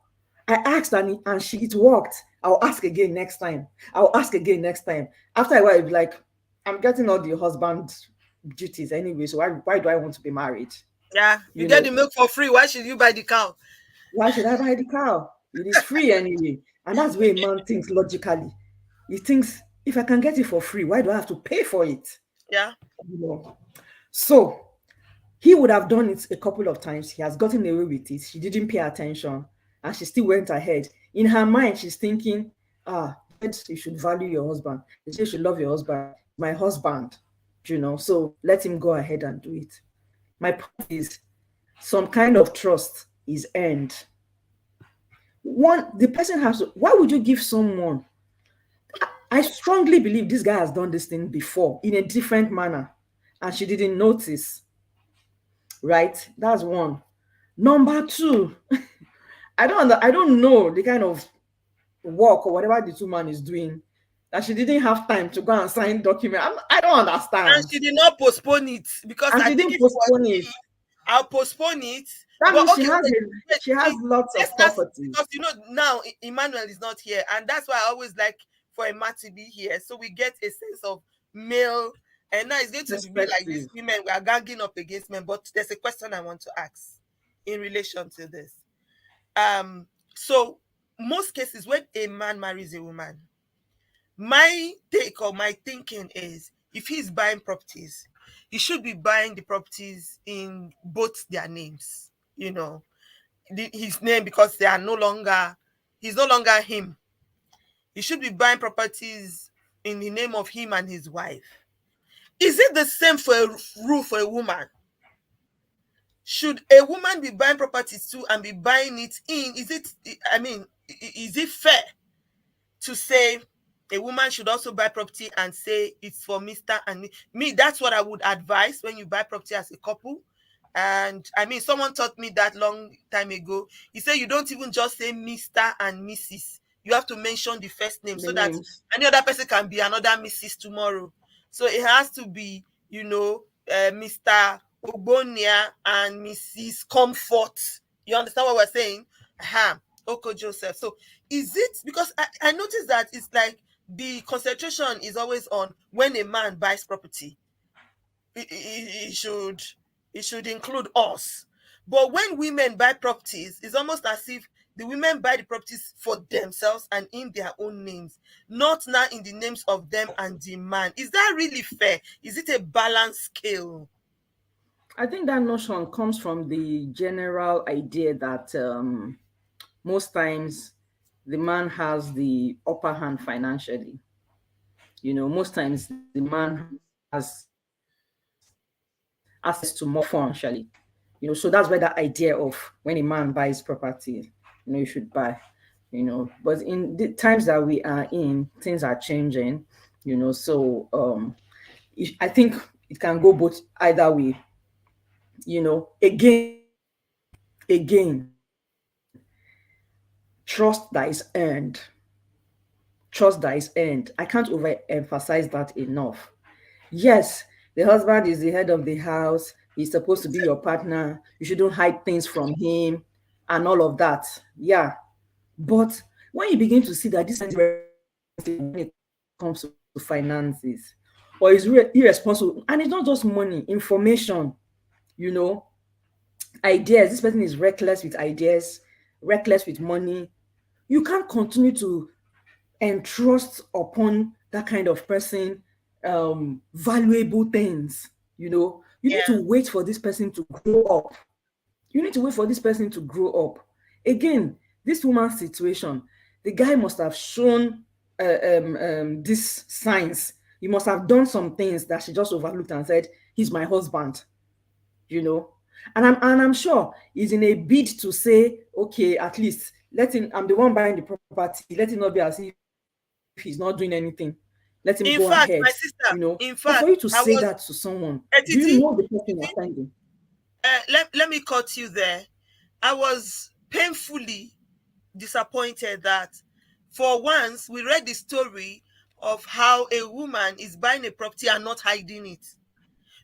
S2: I asked and it worked. I'll ask again next time. I'll ask again next time. After a while, he'll be like, I'm getting all the husband duties anyway, so why do I want to be married?
S1: Yeah, you
S2: You
S1: get
S2: know,
S1: the milk for free. Why should you buy the cow?
S2: why should I buy the cow? It is free anyway. And that's the way a man thinks logically. He thinks, if I can get it for free, why do I have to pay for it?
S1: Yeah.
S2: You know. So he would have done it a couple of times. He has gotten away with it. She didn't pay attention and she still went ahead. In her mind, she's thinking, you said you should value your husband. You said you should love your husband. My husband, so let him go ahead and do it. My point is, some kind of trust is earned. The person has to, why would you give someone? I strongly believe this guy has done this thing before in a different manner and she didn't notice. Right? That's one. Number two, I don't know the kind of work or whatever the two man is doing that she didn't have time to go and sign document. I don't
S1: And
S2: understand.
S1: she did not postpone it because
S2: And
S1: I
S2: she
S1: think
S2: didn't
S1: if it was
S2: postpone it.
S1: me, I'll postpone it.
S2: That
S1: But
S2: means
S1: okay, wait, wait.
S2: she has
S1: See,
S2: lots
S1: let's
S2: of
S1: start
S2: properties.
S1: because now Emmanuel is not here, and that's why I always like for a man to be here, so we get a sense of male. And now it's going to be like these
S2: Perspective.
S1: women we are ganging up against men. But there's a question I want to ask in relation to this. So most cases when a man marries a woman, my take or my thinking is if he's buying properties, he should be buying the properties in both their names, his name, because they are no longer, he's no longer him. He should be buying properties in the name of him and his wife. Is it the same for a rule for a woman? Should a woman be buying properties too and be buying it in? Is it fair to say a woman should also buy property and say it's for Mr. and me? That's what I would advise when you buy property as a couple. And someone taught me that long time ago. He said you don't even just say Mr. and Mrs. You have to mention the first name
S2: The
S1: so that
S2: names.
S1: any other person can be another Mrs. tomorrow. So it has to be, Mr. Ogbonia and Mrs. Comfort. You understand what we're saying? Oko Joseph. So is it because I noticed that it's like the concentration is always on when a man buys property, it should include us. But when women buy properties, it's almost as if the women buy the properties for themselves and in their own names, not now in the names of them and the man. Is that really fair? Is it a balanced scale?
S2: I think that notion comes from the general idea that most times the man has the upper hand financially. Most times the man has access to more financially. So that's where that idea of when a man buys property, you should buy. But in the times that we are in, things are changing. So I think it can go both either way. Again, trust that is earned. Trust that is earned. I can't overemphasize that enough. Yes, the husband is the head of the house. He's supposed to be your partner. You shouldn't hide things from him and all of that. Yeah. But when you begin to see that this is irresponsible when it comes to finances, or is irresponsible, and it's not just money, information, you know, ideas. This person is reckless with ideas, reckless with money. You can't continue to entrust upon that kind of person valuable things. You need
S1: Yeah.
S2: to wait for this person to grow up. You need to wait for this person to grow up. Again, this woman's situation, the guy must have shown. these signs. You must have done some things that she just overlooked and said, "He's my husband," you know. And I'm sure he's in a bid to say, okay, at least let him. I'm the one buying the property. Let it not be as if he's not doing anything. Let him go ahead,
S1: In fact, my
S2: But for you
S1: sister,
S2: to say
S1: in
S2: that
S1: fact,
S2: to
S1: I
S2: someone,
S1: was
S2: do you know the person you're
S1: Titi,
S2: offending?
S1: let me cut you there. I was painfully disappointed that for once we read the story of how a woman is buying a property and not hiding it.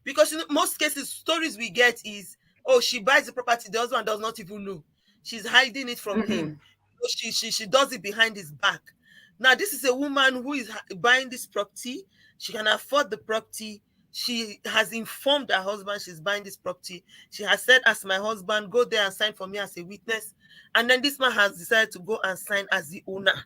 S1: Because most cases, stories we get is, oh, she buys the property, the husband does not even know. She's hiding it from him.
S2: Mm-hmm.
S1: She does it behind his back. Now, this is a woman who is buying this property. She can afford the property. She has informed her husband she's buying this property. She has said, as my husband, go there and sign for me as a witness. And then this man has decided to go and sign as the owner.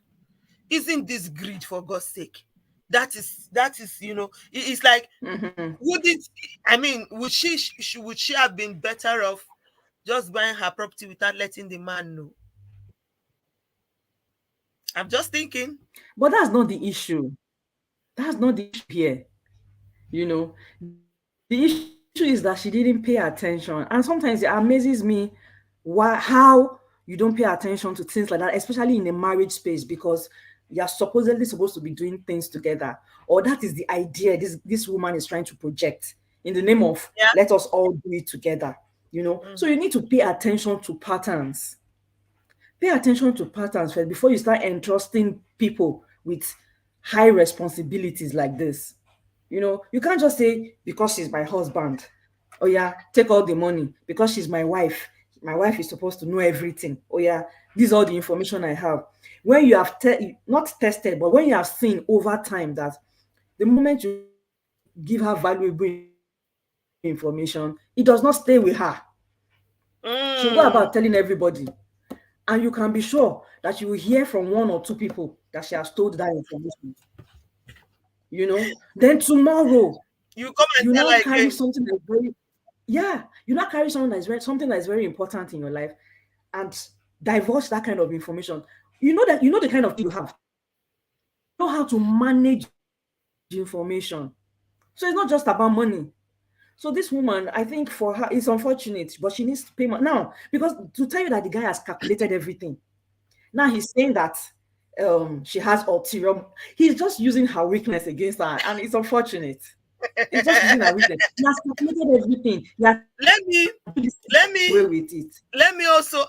S1: Isn't this greed, for God's sake? That is, it's like,
S2: Mm-hmm.
S1: would it, I mean, would she have been better off just buying her property without letting the man know? I'm just thinking.
S2: But that's not the issue. That's not the issue here. You know, the issue is that she didn't pay attention. And sometimes it amazes me how you don't pay attention to things like that, especially in a marriage space, because you're supposedly supposed to be doing things together. Or that is the idea this woman is trying to project in the name of
S1: Yeah.
S2: let us all do it together. So
S1: Mhm.
S2: you need to pay attention to patterns. Pay attention to patterns first before you start entrusting people with high responsibilities like this. You can't just say, because she's my husband, oh yeah, take all the money. Because she's my wife is supposed to know everything. Oh yeah, this is all the information I have. When you have not tested, but when you have seen over time that the moment you give her valuable information, it does not stay with her. She'll go about telling
S1: Mm.
S2: everybody. And you can be sure that you will hear from one or two people that she has told that information. Then tomorrow,
S1: You come and
S2: you
S1: tell
S2: now
S1: her
S2: carry
S1: again.
S2: something that's very, yeah, you now carry something that's very important in your life and divulge that kind of information. You know the kind of thing you have. You know how to manage information. So it's not just about money. So this woman, I think for her, it's unfortunate, but she needs to pay now, because to tell you that the guy has calculated everything. Now he's saying that she has ulterior. He's just using her weakness against her, and it's unfortunate. He's just using her weakness. He has calculated everything. He has said, if
S1: let
S2: I
S1: me
S2: do this, thing, I
S1: let
S2: get away
S1: me
S2: with it.
S1: let me also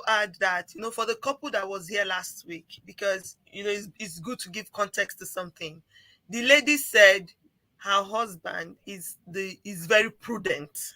S1: add that, for the couple that was here last week, because it's good to give context to something. The lady said her husband is very prudent.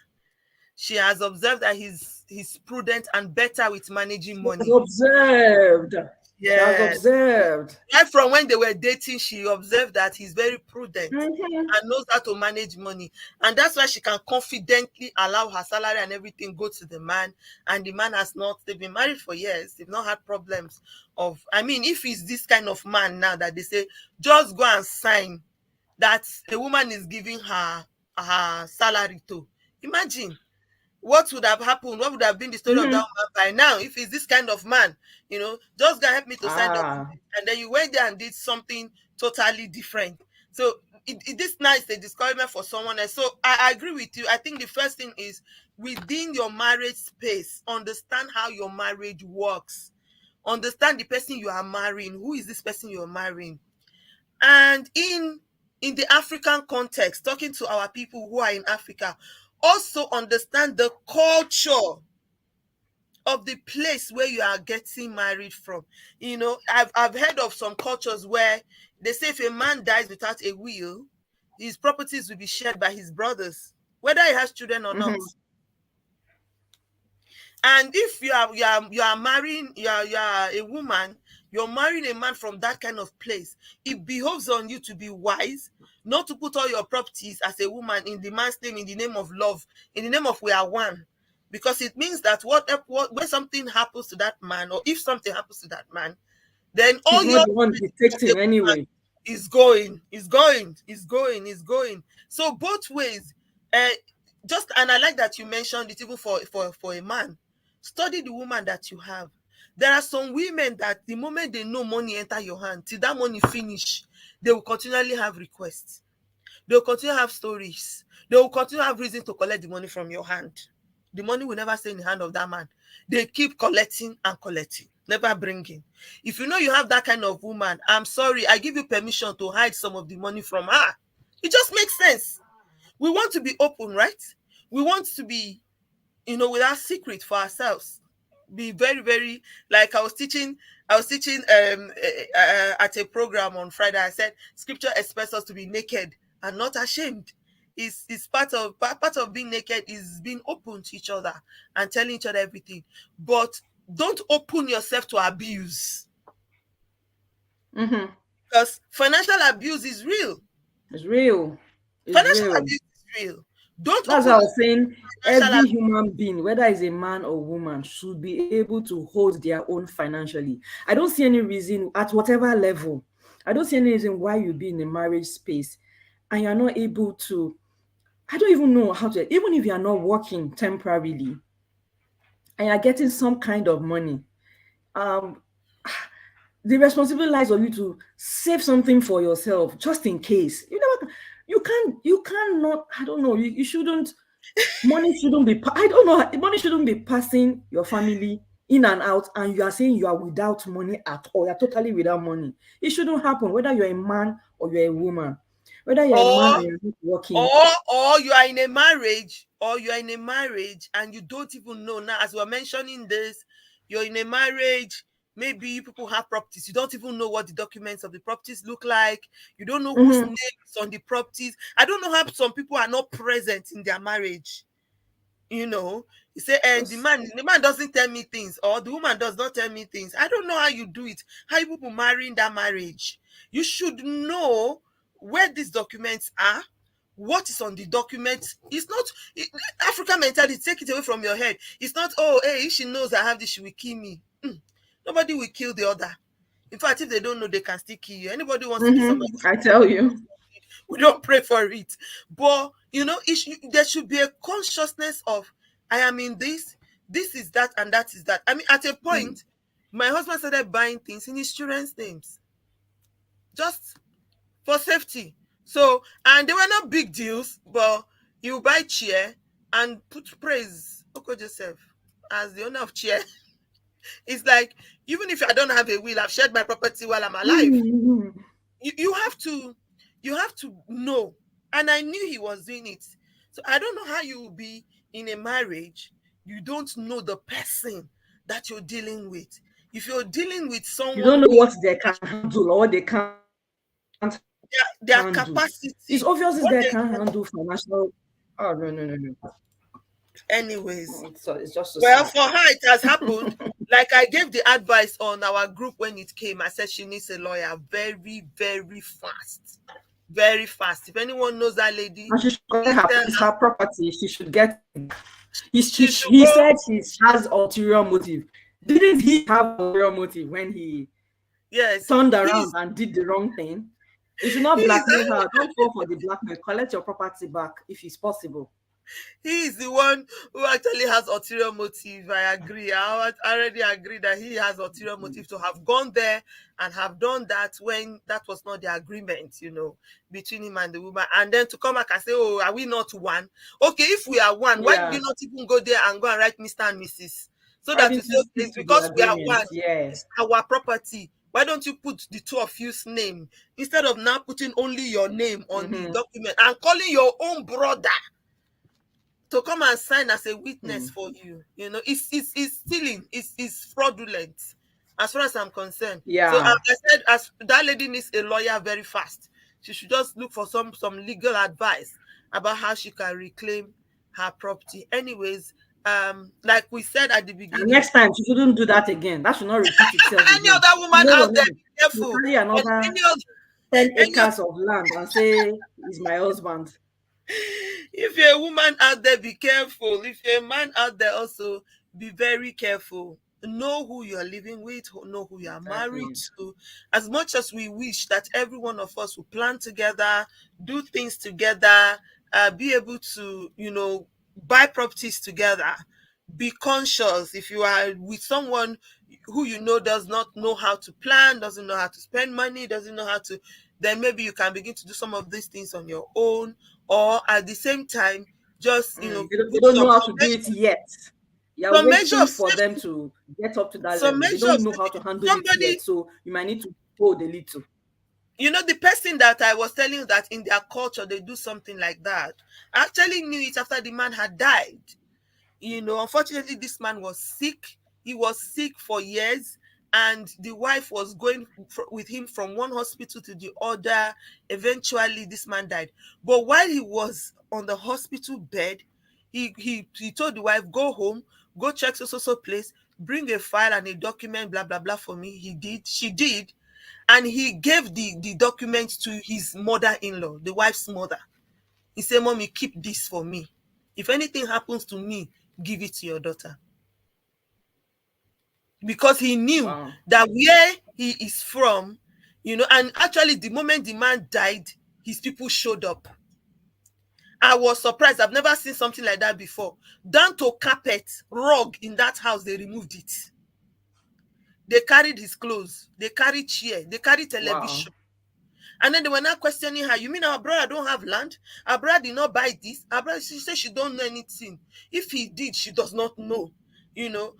S1: She has observed that he's prudent and better with managing
S2: She has
S1: money.
S2: observed. She has
S1: Yes.
S2: observed.
S1: Right from when they were dating, she observed that he's very prudent
S2: Mhm.
S1: and knows how to manage money. And that's why she can confidently allow her salary and everything go to the man. And the man has not, they've been married for years. They've not had problems of, I mean, if he's this kind of man now that they say, just go and sign that a woman is giving her salary to. Imagine what would have happened, what would have been the story of that
S2: Mhm.
S1: woman by now if he's this kind of man, just gonna help me to sign
S2: Ah.
S1: document. And then you went there and did something totally different. So this now is a discouragement for someone else. So I agree with you. I think the first thing is, within your marriage space, understand how your marriage works. Understand the person you are marrying. Who is this person you are marrying? And in the African context, talking to our people who are in Africa, also understand the culture of the place where you are getting married from. I've heard of some cultures where they say if a man dies without a will, his properties will be shared by his brothers, whether he has children or not.
S2: Mhm.
S1: And if you are marrying, you are a woman, you're marrying a man from that kind of place, it behoves on you to be wise, not to put all your properties as a woman in the man's name, in the name of love, in the name of we are one. Because it means that when something happens to that man, or if something happens to that man, then all
S2: He's not
S1: your
S2: the one dictating anyway.
S1: is going. So both ways. Uh, just and I like that you mentioned it, even for a man. Study the woman that you have. There are some women that the moment they know money enter your hand, till that money finish, they will continually have requests. They will continue to have stories. They will continue to have reason to collect the money from your hand. The money will never stay in the hand of that man. They keep collecting and collecting, never bringing. If you know you have that kind of woman, I'm sorry, I give you permission to hide some of the money from her. It just makes sense. We want to be open, right? We want to be, without secret for ourselves. Be very, very, like I was teaching at a program on Friday. I said scripture expects us to be naked and not ashamed. Is part of being naked is being open to each other and telling each other everything. But don't open yourself to abuse,
S2: Mm-hmm.
S1: because financial abuse is real.
S2: It's real. It's
S1: Financial
S2: real.
S1: abuse is real. Don't
S2: That's
S1: open
S2: what I
S1: yourself
S2: was saying.
S1: to financial
S2: Every
S1: abuse.
S2: human being, whether it's a man or woman, should be able to hold their own financially. I don't see any reason at whatever level. I don't see any reason why you be in a marriage space and you're not able to. I don't even know how to. Even if you are not working temporarily and you're getting some kind of money, um, the responsibility lies on you to save something for yourself just in case. You cannot. I don't know. You shouldn't. Money shouldn't be. I don't know. Money shouldn't be passing your family in and out, and you are saying you are without money at all. You're totally without money. It shouldn't happen. Whether you're a man or you're a woman, whether you're a man
S1: or
S2: and you're not working.
S1: or you are in a marriage, and you don't even know. Now, as we're mentioning this, you're in a marriage. Maybe you people have properties, you don't even know what the documents of the properties look like. You don't know whose
S2: Mm-hmm.
S1: name is on the properties. I don't know how some people are not present in their marriage. You say, and the
S2: Just
S1: man the man doesn't tell me things, or the woman does not tell me things. I don't know how you do it, how you people marry in that marriage. You should know where these documents are, what is on the document. It's not African mentality. Take it away from your head. It's not, oh, hey, if she knows I have this, she will kill me. Nobody will kill the other. In fact, if they don't know, they can still kill you. Anybody wants to kill somebody,
S2: I tell you.
S1: we don't pray for it. But there should be a consciousness of, I am in this is that, and that is that. I mean, at a
S2: Mm.
S1: point, my husband started buying things in his children's names, just for safety. So, and they were not big deals, but you buy chair and put praise Oko Joseph as the owner of chair. It's like, even if I don't have a will, I've shared my property while I'm alive.
S2: Mhm.
S1: You have to know. And I knew he was doing it. So I don't know how you will be in a marriage, you don't know the person that you're dealing with. If you're dealing with
S2: You
S1: someone
S2: don't know
S1: who is
S2: what they can handle or what they can't handle.
S1: their
S2: It's obvious they
S1: capacity,
S2: can't
S1: what
S2: handle
S1: they can.
S2: financial. Oh, no, no, no, no.
S1: Anyways,
S2: It's just so
S1: well,
S2: sad.
S1: for her it has happened. Like, I gave the advice on our group when it came. I said she needs a lawyer very, very fast. Very fast. If anyone knows that lady,
S2: And she should collect
S1: please
S2: her,
S1: tell
S2: it's
S1: her
S2: her property. She should get it.
S1: she should
S2: He
S1: go.
S2: said she has ulterior motive. Didn't he have ulterior motive when he
S1: Yes,
S2: turned around
S1: he's
S2: and did the wrong thing? You should not
S1: he's
S2: blackmail her. Don't fall for the blackmail. Collect your property back if it's possible.
S1: he is the one who actually has ulterior motive. I agree. I already agree that he has ulterior motive to have gone there and have done that when that was not the agreement, between him and the woman. And then to come back and say, oh, are we not one? Okay, if we are one, why did
S2: Yeah.
S1: you not even go there and go and write Mr. and Mrs.? So
S2: Why
S1: that you
S2: didn't
S1: say,
S2: you
S1: okay,
S2: stick
S1: it's
S2: to the
S1: because we are
S2: agreement?
S1: one,
S2: Yes.
S1: it's our property. Why don't you put the two of you's name instead of now putting only your name on the
S2: Mm-hmm.
S1: document and calling your own brother to come and sign as a witness
S2: Mm.
S1: for you? It's stealing. It's fraudulent, as far as I'm concerned. So
S2: Yeah.
S1: I said, as that lady needs a lawyer very fast. She should just look for some legal advice about how she can reclaim her property. Anyways, like we said at the
S2: And
S1: beginning,
S2: next time, she shouldn't do that again. That should not repeat itself
S1: any
S2: again.
S1: other
S2: You
S1: woman
S2: know
S1: out
S2: your
S1: there,
S2: name.
S1: be
S2: You
S1: careful.
S2: carry
S1: On
S2: another
S1: any other
S2: 10
S1: any
S2: acres of land and say, he's my husband.
S1: if you're a woman out there, be careful. If you're a man out there, also be very careful. Know who you're living with, know who you are married
S2: Exactly.
S1: to. As much as we wish that every one of us will plan together, do things together, be able to, buy properties together, be conscious. If you are with someone, who you know does not know how to plan, doesn't know how to spend money, doesn't know how to, then maybe you can begin to do some of these things on your own, or at the same time, just
S2: They
S1: put
S2: don't know how to do it
S1: measure,
S2: yet. You're
S1: some measure
S2: waiting
S1: of
S2: for them
S1: safety,
S2: to get up to that
S1: some
S2: level. They
S1: measure of
S2: don't know how to
S1: safety.
S2: handle it yet.
S1: Somebody,
S2: So you might need to hold a little.
S1: the person that I was telling you that in their culture they do something like that, I actually knew it after the man had died. Unfortunately, this man was sick. He was sick for years, and the wife was going with him from one hospital to the other. Eventually, this man died. But while he was on the hospital bed, he told the wife, "Go home, go check so place, bring a file and a document, blah blah blah for me." He did. She did, and he gave the documents to his mother-in-law, the wife's mother. He said, "Mommy, keep this for me. If anything happens to me, give it to your daughter." Because he knew
S2: Wow.
S1: that where he is from, and actually, the moment the man died, his people showed up. I was surprised. I've never seen something like that before. Down to carpet, rug in that house, they removed it. They carried his clothes, they carried chair, they carried
S2: Wow.
S1: television. And then they were now questioning her. "You mean our brother don't have land? Our brother did not buy this? Our brother," she said, she don't know anything. If he did, she does not know. You know,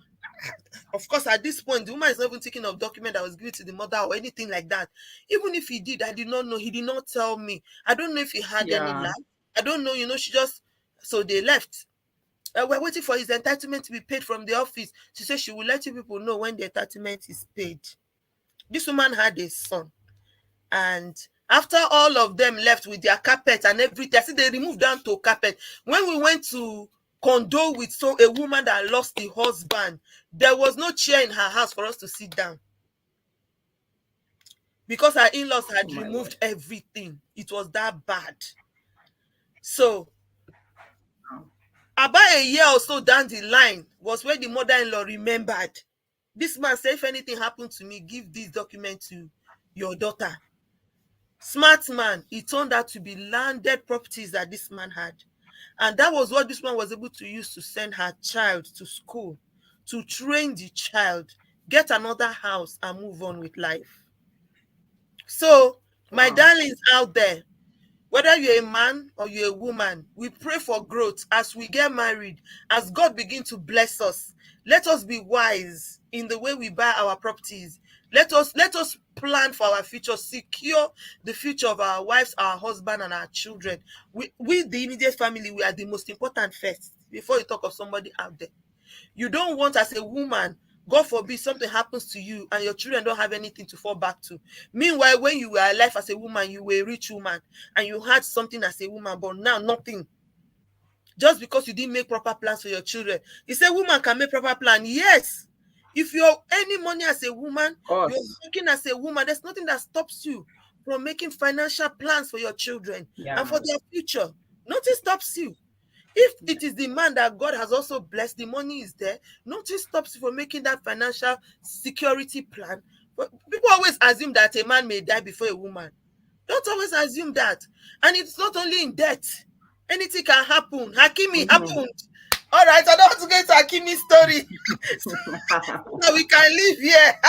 S1: of course, at this point, the woman is not even thinking of document that was given to the mother or anything like that. Even if he did, I did not know. He did not tell me. I don't know if he had any
S2: Yeah.
S1: land. I don't know. She just, so they left. We're waiting for his entitlement to be paid from the office. She said she will let you people know when the entitlement is paid. This woman had a son. And after all of them left with their carpet and everything, I see they removed down to carpet. When we went to condole with a woman that lost the husband, there was no chair in her house for us to sit down because her in-laws
S2: Oh
S1: had
S2: my
S1: removed
S2: word.
S1: everything. It was that bad. So
S2: Wow.
S1: about a year or so down the line was when the mother-in-law remembered. This man said, "If anything happened to me, give this document to your daughter." Smart man. It turned out to be landed properties that this man had. And that was what this man was able to use to send her child to school, to train the child, get another house, and move on with life. So, my
S2: Wow.
S1: darlings out there, whether you're a man or you're a woman, we pray for growth as we get married, as God begin to bless us. Let us be wise in the way we buy our properties. Let us plan for our future, secure the future of our wives, our husband, and our children. We the immediate family, we are the most important first before you talk of somebody out there. You don't want, as a woman, God forbid something happens to you and your children don't have anything to fall back to. Meanwhile, when you were alive as a woman, you were a rich woman and you had something as a woman, but now nothing. Just because you didn't make proper plans for your children. You say woman can make proper plan. Yes. If you're earning money as a woman,
S2: Of
S1: you're
S2: course.
S1: working as a woman, there's nothing that stops you from making financial plans for your children and
S2: Yeah.
S1: for their future. Nothing stops you. If
S2: Yeah.
S1: it is the man that God has also blessed, the money is there, nothing stops you from making that financial security plan. But people always assume that a man may die before a woman. Don't always assume that. And it's not only in death. Anything can happen. Hakimi
S2: Mhm.
S1: happened. All right, I don't want to get into Hakimi's story. So we can live here.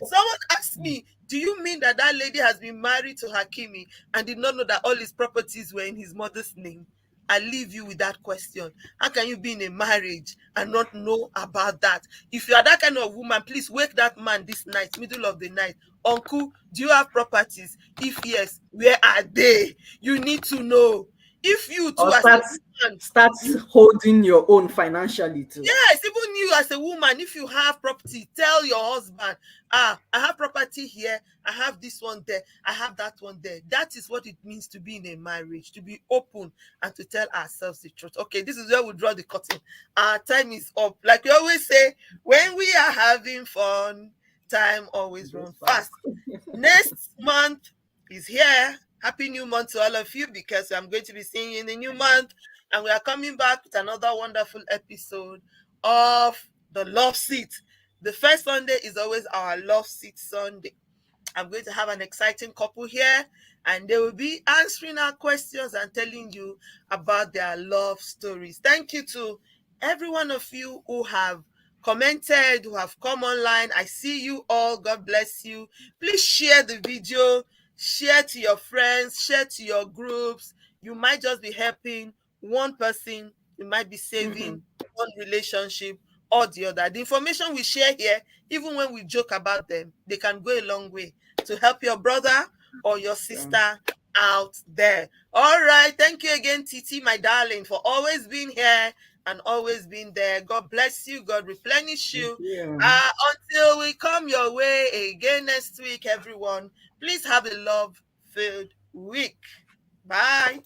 S1: Someone asked me, "Do you mean that that lady has been married to Hakimi and did not know that all his properties were in his mother's name?" I leave you with that question. How can you be in a marriage and not know about that? If you are that kind of woman, please wake that man this night, middle of the night. "Uncle, do you have properties? If yes, where are they?" You need to know. If you
S2: Or
S1: too, as a woman,
S2: start holding your own financially too.
S1: yes, even you as a woman, if you have property, tell your husband, "I have property here, I have this one there, I have that one there." That is what it means to be in a marriage, to be open and to tell ourselves the truth. Okay, this is where we draw the curtain. Our time is up. Like we always say, when we are having fun, time always
S2: Goes
S1: runs
S2: fast.
S1: fast. Next month is here. Happy new month to all of you, because I'm going to be seeing you in the new month. And we are coming back with another wonderful episode of the Love Seat. The first Sunday is always our Love Seat Sunday. I'm going to have an exciting couple here, and they will be answering our questions and telling you about their love stories. Thank you to every one of you who have commented, who have come online. I see you all. God bless you. Please share the video, share to your friends, share to your groups. You might just be helping one person, you might be saving one relationship or the other. The information we share here, even when we joke about them, they can go a long way to help your brother or your
S2: Sure.
S1: sister out there. All right. Thank you again, Titi, my darling, for always being here and always being there. God bless you. God replenish
S2: Thank
S1: you.
S2: you.
S1: Until we come your way again next week, everyone, please have a love-filled week. Bye.